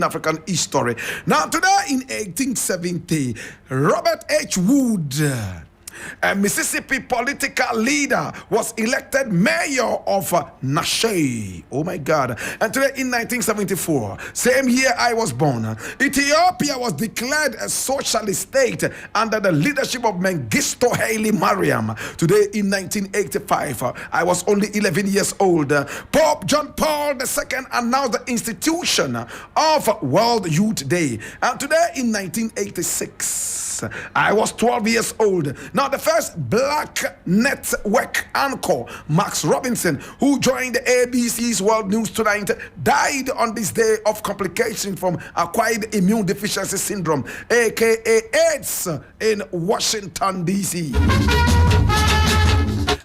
African history. Now, today in 1870, Robert H. Wood, a Mississippi political leader, was elected mayor of Nashe. Oh my God. And today in 1974, same year I was born, Ethiopia was declared a socialist state under the leadership of Mengistu Haile Mariam. Today in 1985, I was only 11 years old. Pope John Paul II announced the institution of World Youth Day. And today in 1986, I was 12 years old. Now, the first black network anchor, Max Robinson, who joined the ABC's World News Tonight, died on this day of complications from acquired immune deficiency syndrome, aka AIDS, in Washington, D.C.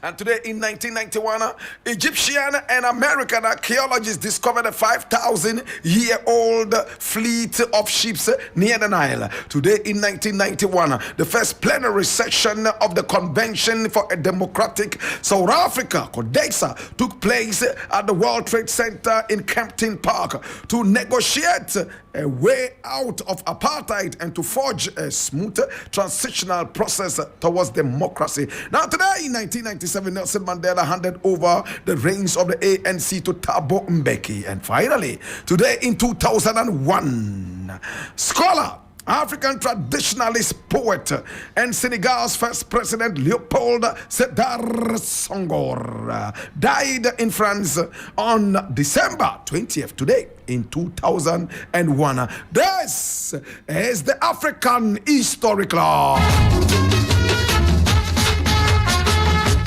And today in 1991, Egyptian and American archaeologists discovered a 5,000-year-old fleet of ships near the Nile. Today in 1991, the first plenary session of the Convention for a Democratic South Africa, CODESA, took place at the World Trade Center in Kempton Park to negotiate a way out of apartheid and to forge a smooth transitional process towards democracy. Now, today in 1997, Nelson Mandela handed over the reins of the ANC to Thabo Mbeki. And finally, today in 2001, scholar, African traditionalist, poet, and Senegal's first president, Leopold Sédar Senghor, died in France on December 20th, today in 2001. This is the African History Club.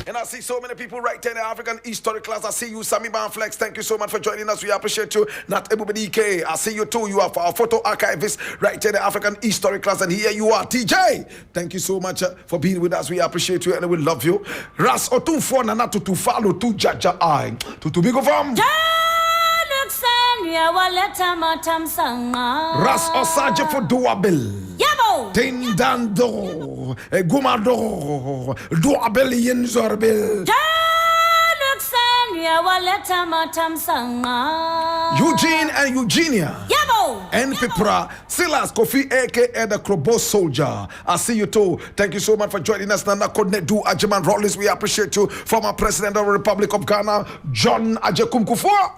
And I see so many people right there in the African History Class. I see you, Sammy Banflex. Thank you so much for joining us. We appreciate you. Not everybody K. I see you too. You are our photo archivist right there in the African History Class. And here you are, TJ. Thank you so much for being with us. We appreciate you and we love you. Ras otu for nana to follow to jaja I to big of them. Ras osaje for duabil. Tindando, Gumado, Duabelian Zorbil. Eugene and Eugenia. And Pipra, Silas Kofi, aka the Krobo Soldier. I see you too. Thank you so much for joining us. Nana Kodnedu Ajaman Rollins. We appreciate you. Former President of the Republic of Ghana, John Ajekum Kufuor.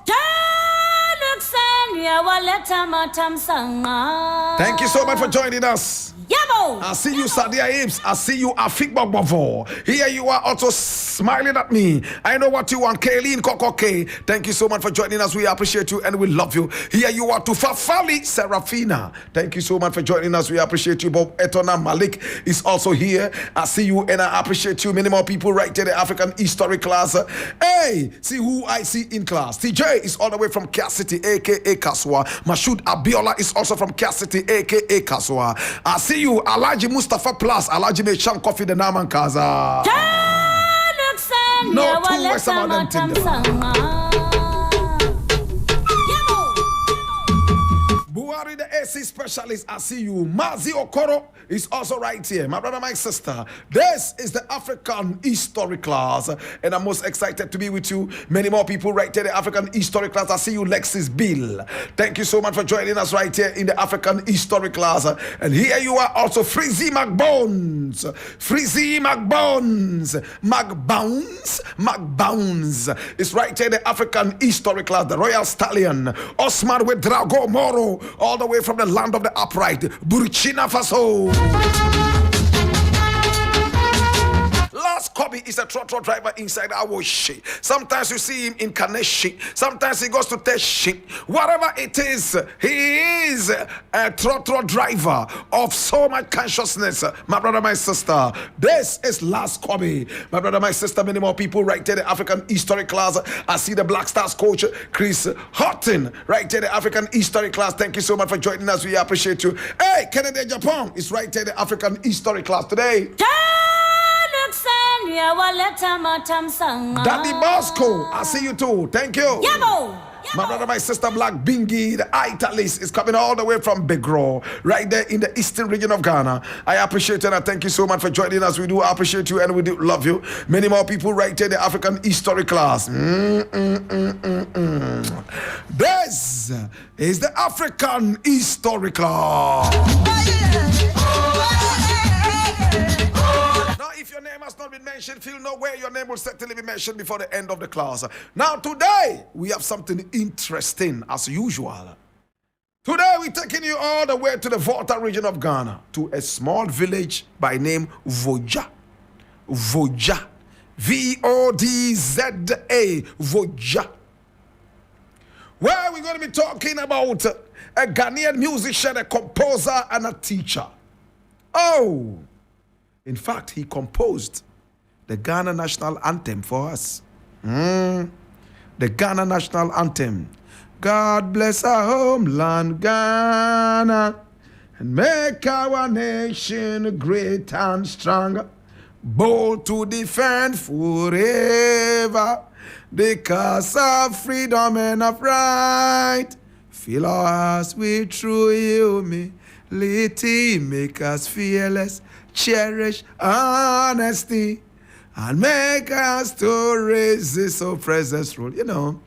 Thank you so much for joining us. I see you, Sadia Ames. I see you, Afik Bogbavo. Here you are also smiling at me. I know what you want, Kayleen Kokoke. Thank you so much for joining us. We appreciate you and we love you. Here you are, Tufafali Serafina. Thank you so much for joining us. We appreciate you. Bob Etona Malik is also here. I see you and I appreciate you. Many more people right there, the African History Class. Hey, see who I see in class. TJ is all the way from Kia City, aka Kaswa. Mashoud Abiola is also from Kia City, aka Kaswa. I see you, Alaji Mustafa Plus, Alaji Mechan Coffee, the Naman Kaza. No, two West Buhari, the AC specialist, I see you. Mazi Okoro is also right here. My brother, my sister. This is the African History Class, and I'm most excited to be with you. Many more people right here, the African History Class. I see you, Lexis Bill. Thank you so much for joining us right here in the African History Class. And here you are also, Frizzy McBones. Frizzy McBones. McBones is right here, the African History Class. The Royal Stallion. Osman with Drago Moro. All the way from the land of the upright, Burkina Faso. Last Kobe is a trotro driver inside our shit. Sometimes you see him in Kaneshi. Sometimes he goes to Teshi. Whatever it is, he is a trotro driver of so much consciousness. My brother, my sister, this is Last Kobe. My brother, my sister, many more people right there, the African History Class. I see the Black Stars coach, Chris Houghton, right there, the African History Class. Thank you so much for joining us. We appreciate you. Hey, Kennedy Japan is right there, the African History Class today. Daddy Bosco, I see you too. Thank you. My brother, my sister, Black Bingy, the Italist is coming all the way from Big Raw, right there in the eastern region of Ghana. I appreciate it and I thank you so much for joining us. We do appreciate you and we do love you. Many more people right here in the African history class. This is the African history class. If your name has not been mentioned, feel no way your name will certainly be mentioned before the end of the class. Now today, we have something interesting as usual. Today, we're taking you all the way to the Volta region of Ghana, to a small village by name Vodza. Vodza. V-O-D-Z-A. Vodza. Where we're going to be talking about a Ghanaian musician, a composer, and a teacher. Oh! In fact, he composed the Ghana national anthem for us. The Ghana national anthem. God bless our homeland, Ghana, and make our nation great and strong, bold to defend forever the cause of freedom and of right. Fill our hearts with true humility, make us fearless, cherish honesty, and make us to resist oppressors' rule. You know,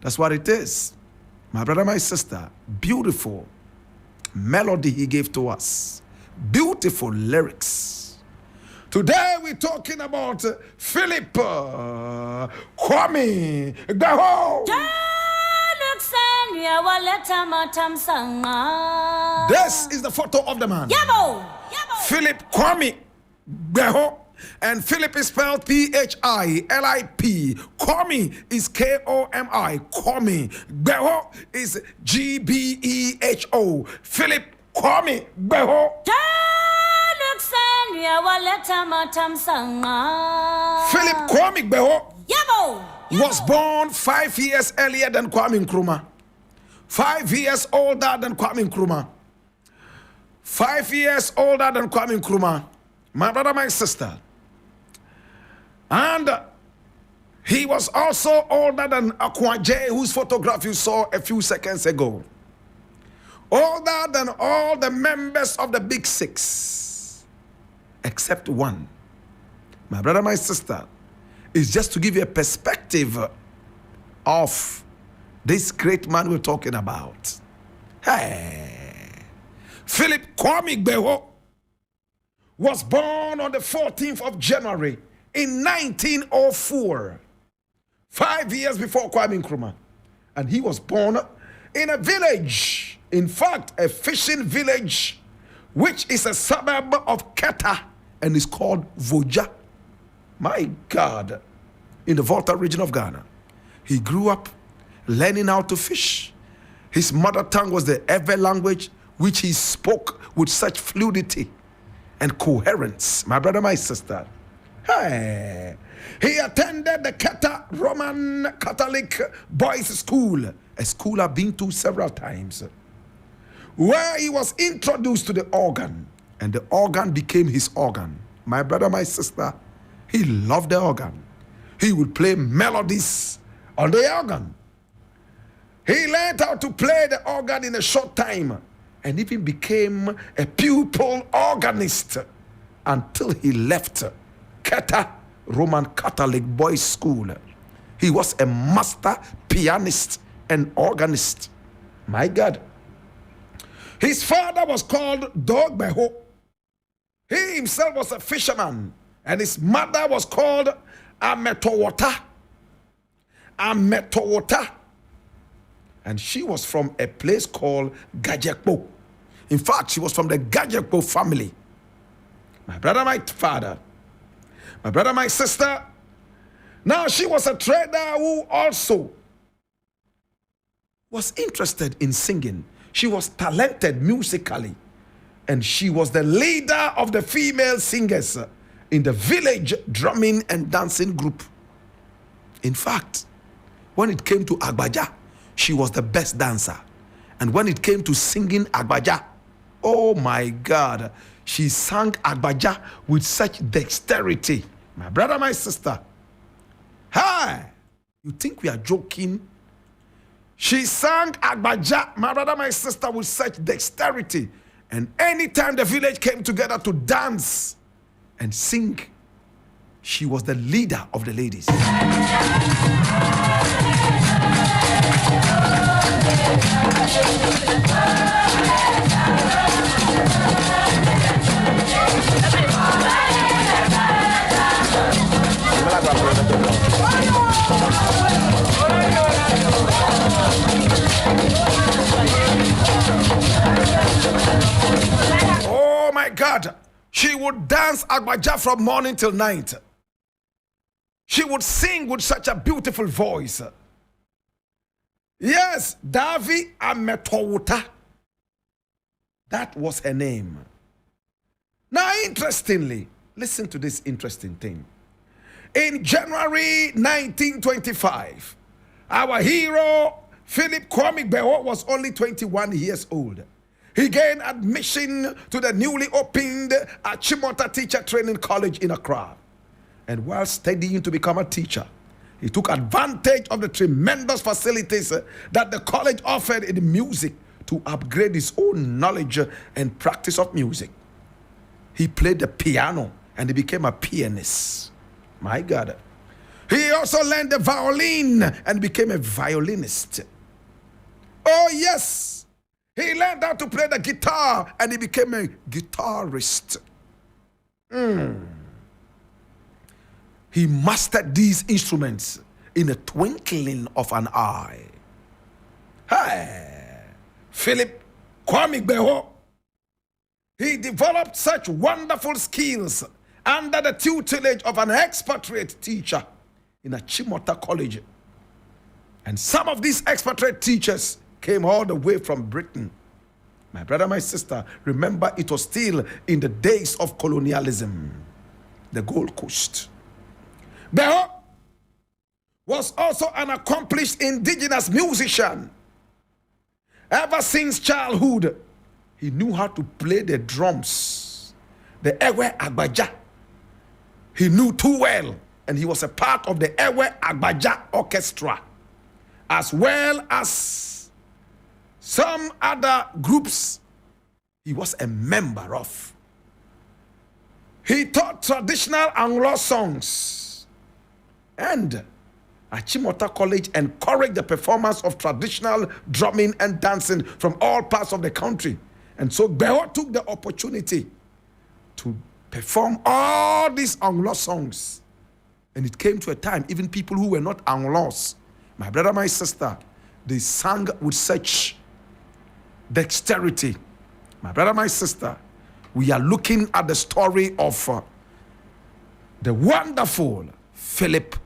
that's what it is. My brother, my sister, beautiful melody he gave to us. Beautiful lyrics. Today we're talking about Philip Kwame Gbeho. This is the photo of the man. Philip Kwame Gbeho. And Philip is spelled P-H-I-L-I-P. Kwame is K-O-M-I. Kwame. Gbeho is G-B-E-H-O. Philip Kwame Gbeho. Philip Kwame Gbeho was born 5 years earlier than Kwame Nkrumah. 5 years older than Kwame Nkrumah. 5 years older than Kwame Nkrumah. My brother, my sister. And he was also older than Akwaje, whose photograph you saw a few seconds ago. Older than all the members of the Big Six, except one. My brother, my sister, is just to give you a perspective of this great man we're talking about. Hey, Philip Kwame Gbeho was born on the 14th of January in 1904, 5 years before Kwame Nkrumah. And he was born in a village, in fact, a fishing village, which is a suburb of Keta and is called Vodza. My God, in the Volta region of Ghana. He grew up learning how to fish. His mother tongue was the Ewe language, which he spoke with such fluidity and coherence. My brother, my sister. Hey. He attended the Keta Roman Catholic Boys School, a school I've been to several times, where he was introduced to the organ, and the organ became his organ. My brother, my sister, he loved the organ. He would play melodies on the organ. He learned how to play the organ in a short time and even became a pupil organist until he left Keta Roman Catholic Boys School. He was a master pianist and organist. My God. His father was called Dog Beho. He himself was a fisherman, and his mother was called Ametowota. Ametowota. And she was from a place called Gajekpo. In fact, she was from the Gajekpo family. My brother, my father. My brother, my sister. Now, she was a trader who also was interested in singing. She was talented musically. And she was the leader of the female singers in the village drumming and dancing group. In fact, when it came to Agbaja, she was the best dancer. And when it came to singing Agbaja, oh my God, she sang Agbaja with such dexterity. My brother, my sister. Hi! You think we are joking? She sang Agbaja, my brother, my sister, with such dexterity. And anytime the village came together to dance and sing, she was the leader of the ladies. Oh my God. She would dance Agbaja from morning till night. She would sing with such a beautiful voice. Yes, Davi Ametowuta. That was her name. Now, interestingly, listen to this interesting thing. In January 1925, our hero, Philip Kwame Beho, was only 21 years old. He gained admission to the newly opened Achimota Teacher Training College in Accra. And while studying to become a teacher, he took advantage of the tremendous facilities that the college offered in music to upgrade his own knowledge and practice of music. He played the piano and he became a pianist. My God. He also learned the violin and became a violinist. Oh yes. He learned how to play the guitar and he became a guitarist. He mastered these instruments in a twinkling of an eye. Hey, Philip Kwame Beho. He developed such wonderful skills under the tutelage of an expatriate teacher in a Chimota college. And some of these expatriate teachers came all the way from Britain. My brother, my sister, remember it was still in the days of colonialism, the Gold Coast. Beho was also an accomplished indigenous musician. Ever since childhood, he knew how to play the drums, the Ewe Agbaja. He knew too well, and he was a part of the Ewe Agbaja Orchestra, as well as some other groups he was a member of. He taught traditional Anglo songs, and Achimota College encouraged the performance of traditional drumming and dancing from all parts of the country. And so Beho took the opportunity to perform all these Anglo songs. And it came to a time, even people who were not Anglos, my brother, my sister, they sang with such dexterity. My brother, my sister, we are looking at the story of the wonderful Philip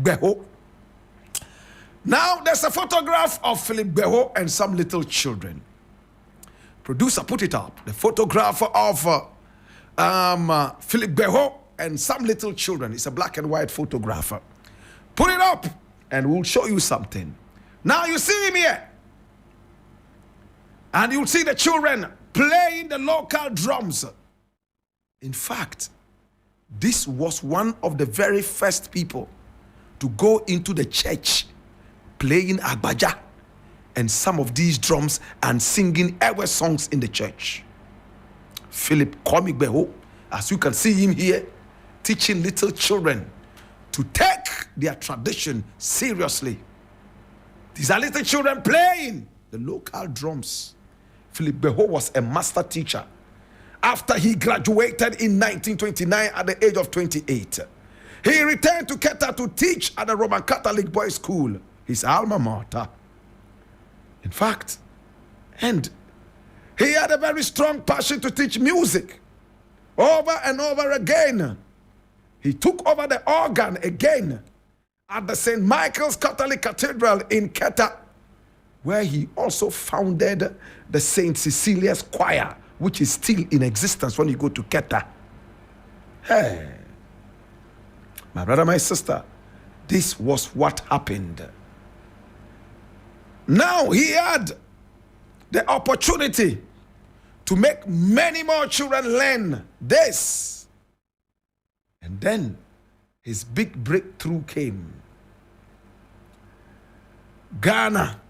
Beho. Now, there's a photograph of Philip Beho and some little children. Producer, put it up. The photograph of Philip Beho and some little children. It's a black and white photograph. Put it up, and we'll show you something. Now, you see him here. And you'll see the children playing the local drums. In fact, this was one of the very first people to go into the church playing Agbaja and some of these drums and singing Ewe songs in the church. Philip Kwame Beho, as you can see him here, teaching little children to take their tradition seriously. These are little children playing the local drums. Philip Beho was a master teacher. After he graduated in 1929 at the age of 28, he returned to Keta to teach at the Roman Catholic Boys' School, his alma mater. In fact, and he had a very strong passion to teach music. Over and over again, he took over the organ again at the St. Michael's Catholic Cathedral in Keta, where he also founded the St. Cecilia's Choir, which is still in existence when you go to Keta. Hey, my brother, my sister, this was what happened. Now he had the opportunity to make many more children learn this. And then his big breakthrough came. Ghana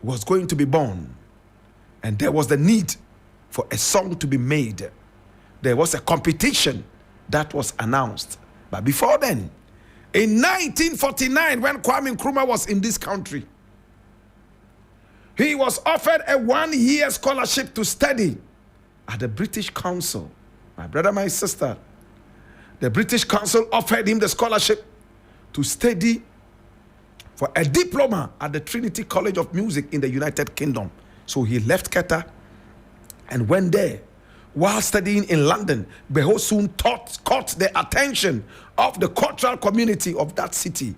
was going to be born. And there was the need for a song to be made. There was a competition that was announced. But before then, in 1949, when Kwame Nkrumah was in this country, he was offered a 1-year scholarship to study at the British Council. My brother, my sister, the British Council offered him the scholarship to study for a diploma at the Trinity College of Music in the United Kingdom. So he left Qatar and went there. While studying in London, Beho soon caught the attention of the cultural community of that city.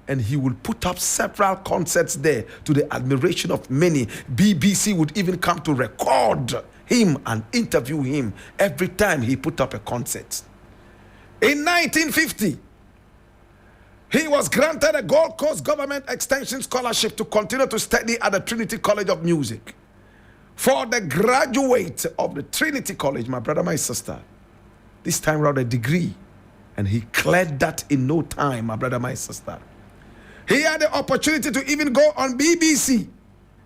And he would put up several concerts there to the admiration of many. BBC would even come to record him and interview him every time he put up a concert. In 1950, he was granted a Gold Coast Government Extension Scholarship to continue to study at the Trinity College of Music. For the graduate of the Trinity College, my brother, my sister, this time around a degree, and he cleared that in no time, my brother, my sister. He had the opportunity to even go on BBC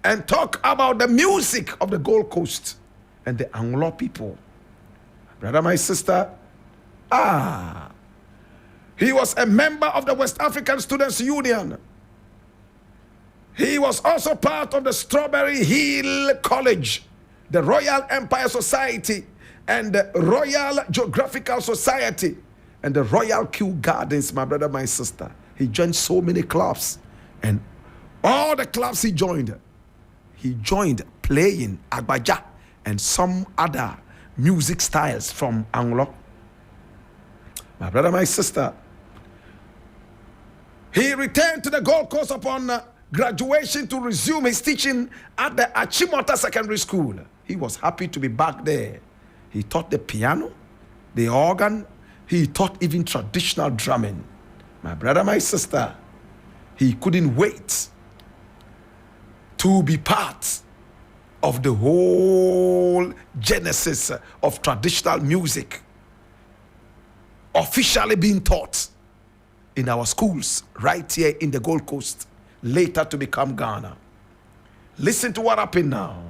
and talk about the music of the Gold Coast and the Anglo people. My brother, my sister, he was a member of the West African Students' Union. He was also part of the Strawberry Hill College, the Royal Empire Society, and the Royal Geographical Society, and the Royal Kew Gardens, my brother, my sister. He joined so many clubs, and all the clubs he joined playing agbaja and some other music styles from Anglo. My brother, my sister, he returned to the Gold Coast upon graduation to resume his teaching at the Achimota Secondary School. He was happy to be back there. He taught the piano, the organ, he taught even traditional drumming. My brother, my sister, he couldn't wait to be part of the whole genesis of traditional music officially being taught in our schools right here in the Gold Coast, later to become Ghana. Listen to what happened now.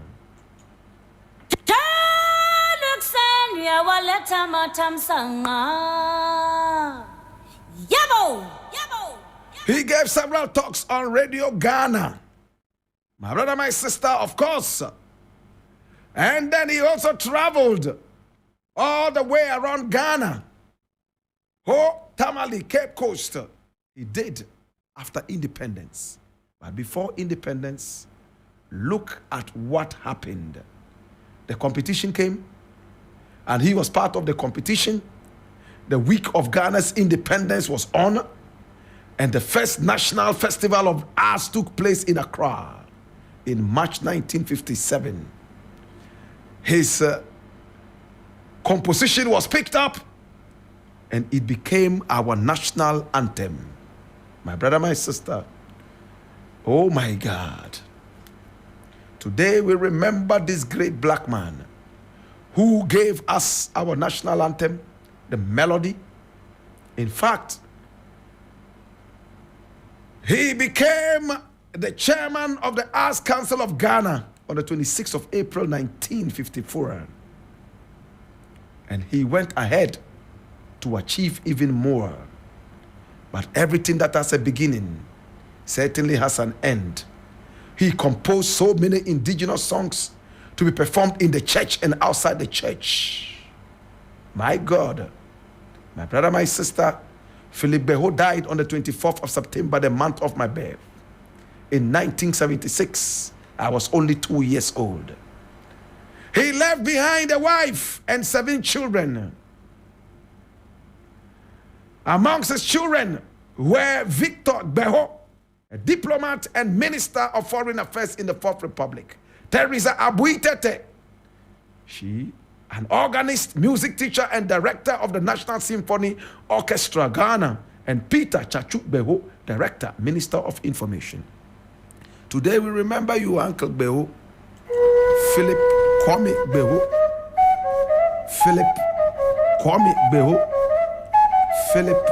He gave several talks on Radio Ghana. My brother, my sister, of course. And then he also traveled all the way around Ghana. Tamale, Cape Coast. He did after independence. But before independence, look at what happened. The competition came, and he was part of the competition. The week of Ghana's independence was on, and the first National Festival of Arts took place in Accra in March 1957. His composition was picked up, and it became our national anthem. My brother, my sister, oh my God. Today we remember this great black man who gave us our national anthem, the melody. In fact, he became the chairman of the Arts Council of Ghana on the 26th of April, 1954. And he went ahead to achieve even more. But everything that has a beginning certainly has an end. He composed so many indigenous songs to be performed in the church and outside the church. My God, my brother, my sister, Philip Beho died on the 24th of September, the month of my birth. In 1976, I was only 2 years old. He left behind a wife and 7 children. Amongst his children were Victor Beho, a diplomat and minister of foreign affairs in the Fourth Republic. Teresa Abuitete, she, an organist, music teacher, and director of the National Symphony Orchestra, Ghana. And Peter Chachuk Beho, director, minister of information. Today we remember you, Uncle Beho. Philip Kwame Beho. Philip Kwame Beho. Philip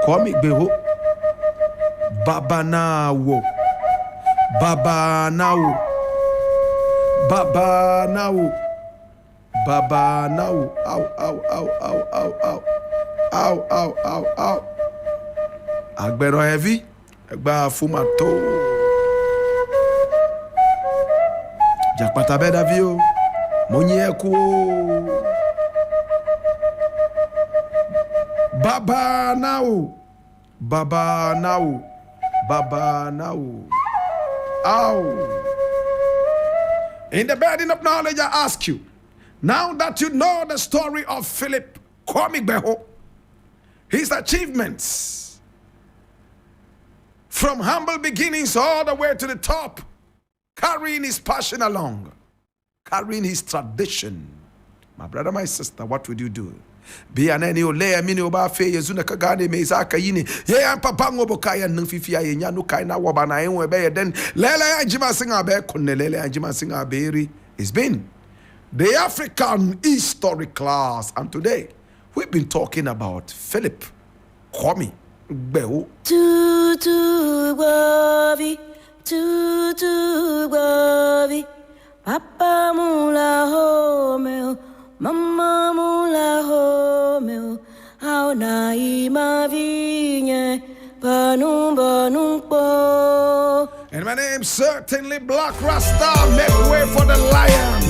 Kwame Beho. Babanawo. Baba now. Baba now. Baba now. Ow, ow, ow, ow, ow, ow. Ow, ow, ow, ow. Agbero heavy. Agba fumato. Jakpata beda vio. Monyeku. Baba now. Baba now. Baba now. Ow. In the burden of knowledge, I ask you, now that you know the story of Philip Kwame, his achievements, from humble beginnings all the way to the top, carrying his passion along, carrying his tradition. My brother, my sister, what would you do? Be an any ole mini oba fe yezuna kagane me zaka yini ye an papa ngobokaya nang fifia ye nya no kai na woba na enwe be den lele anjima singa be kunne lele anjima singa beri. It's been the African history class, and today we've been talking about Philip Kwame Gbeu. Tutu Gwavi, Papa mula home, Mama mula home, how na ima vinye, banum po. And my name's certainly Blakk Rasta. Make way for the lion.